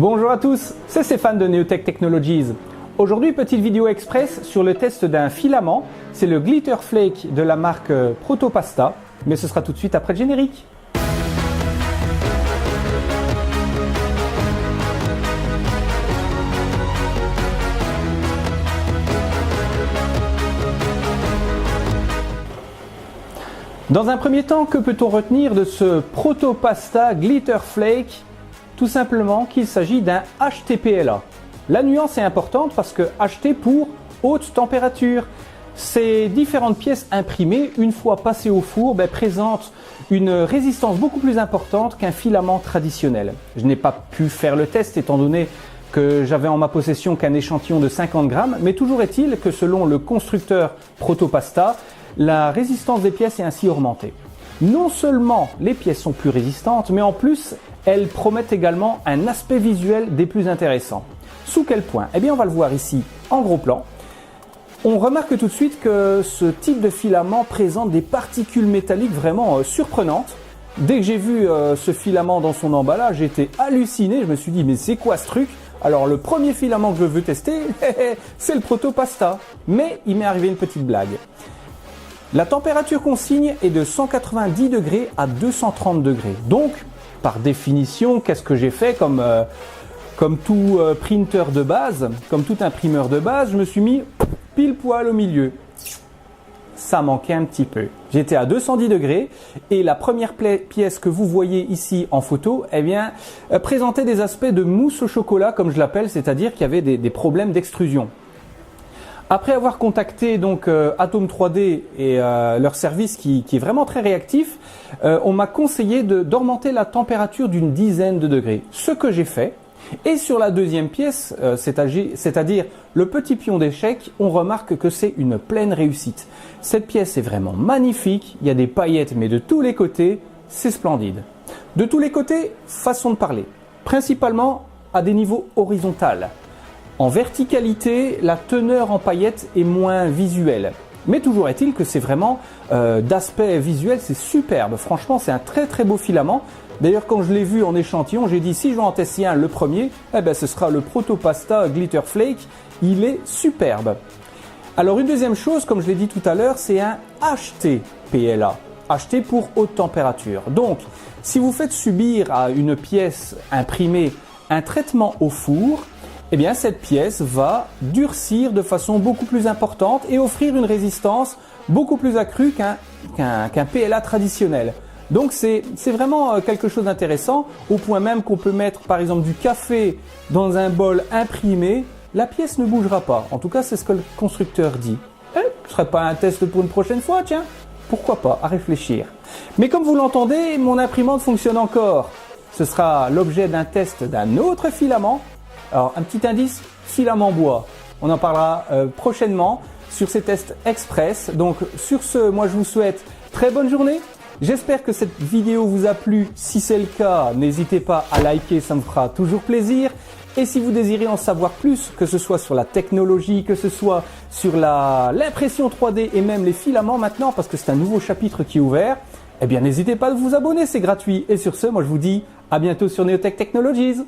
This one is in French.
Bonjour à tous, c'est Stéphane de Neotech Technologies. Aujourd'hui, petite vidéo express sur le test d'un filament. C'est le Glitter Flake de la marque Protopasta, mais ce sera tout de suite après le générique. Dans un premier temps, que peut-on retenir de ce Protopasta Glitter Flake? Tout simplement qu'il s'agit d'un HTPLA. La nuance est importante parce que HT pour haute température. Ces différentes pièces imprimées, une fois passées au four, présentent une résistance beaucoup plus importante qu'un filament traditionnel. Je n'ai pas pu faire le test étant donné que j'avais en ma possession qu'un échantillon de 50 grammes, mais toujours est-il que selon le constructeur Protopasta, la résistance des pièces est ainsi augmentée. Non seulement les pièces sont plus résistantes, mais en plus, elles promettent également un aspect visuel des plus intéressants. Sous quel point? Eh bien, on va le voir ici en gros plan. On remarque tout de suite que ce type de filament présente des particules métalliques vraiment surprenantes. Dès que j'ai vu ce filament dans son emballage, j'ai été halluciné. Je me suis dit, mais c'est quoi ce truc? Alors, le premier filament que je veux tester, c'est le Protopasta. Mais il m'est arrivé une petite blague. La température consigne est de 190 degrés à 230 degrés. Donc, par définition, qu'est-ce que j'ai fait comme tout printer de base, comme tout imprimeur de base, je me suis mis pile poil au milieu. Ça manquait un petit peu. J'étais à 210 degrés et la première pièce que vous voyez ici en photo, présentait des aspects de mousse au chocolat, comme je l'appelle, c'est-à-dire qu'il y avait des problèmes d'extrusion. Après avoir contacté donc Atom 3D et leur service qui est vraiment très réactif, on m'a conseillé d'augmenter la température d'une dizaine de degrés. Ce que j'ai fait. Et sur la deuxième pièce, c'est-à-dire le petit pion d'échec, on remarque que c'est une pleine réussite. Cette pièce est vraiment magnifique, il y a des paillettes mais de tous les côtés, c'est splendide. De tous les côtés, façon de parler, principalement à des niveaux horizontaux. En verticalité, la teneur en paillettes est moins visuelle. Mais toujours est-il que c'est vraiment d'aspect visuel, c'est superbe. Franchement, c'est un très très beau filament. D'ailleurs, quand je l'ai vu en échantillon, j'ai dit si je vais en tester un le premier, ce sera le Protopasta Glitter Flake. Il est superbe. Alors une deuxième chose, comme je l'ai dit tout à l'heure, c'est un HTPLA. HT pour haute température. Donc, si vous faites subir à une pièce imprimée un traitement au four, cette pièce va durcir de façon beaucoup plus importante et offrir une résistance beaucoup plus accrue qu'un PLA traditionnel. Donc c'est vraiment quelque chose d'intéressant, au point même qu'on peut mettre par exemple du café dans un bol imprimé, la pièce ne bougera pas. En tout cas, c'est ce que le constructeur dit. Ce ne serait pas un test pour une prochaine fois, tiens? Pourquoi pas, à réfléchir. Mais comme vous l'entendez, mon imprimante fonctionne encore. Ce sera l'objet d'un test d'un autre filament. Alors, un petit indice, filament bois. On en parlera prochainement sur ces tests express. Donc, sur ce, moi je vous souhaite très bonne journée. J'espère que cette vidéo vous a plu. Si c'est le cas, n'hésitez pas à liker, ça me fera toujours plaisir. Et si vous désirez en savoir plus, que ce soit sur la technologie, que ce soit sur l'impression 3D et même les filaments maintenant, parce que c'est un nouveau chapitre qui est ouvert, n'hésitez pas à vous abonner, c'est gratuit. Et sur ce, moi je vous dis à bientôt sur Neotech Technologies.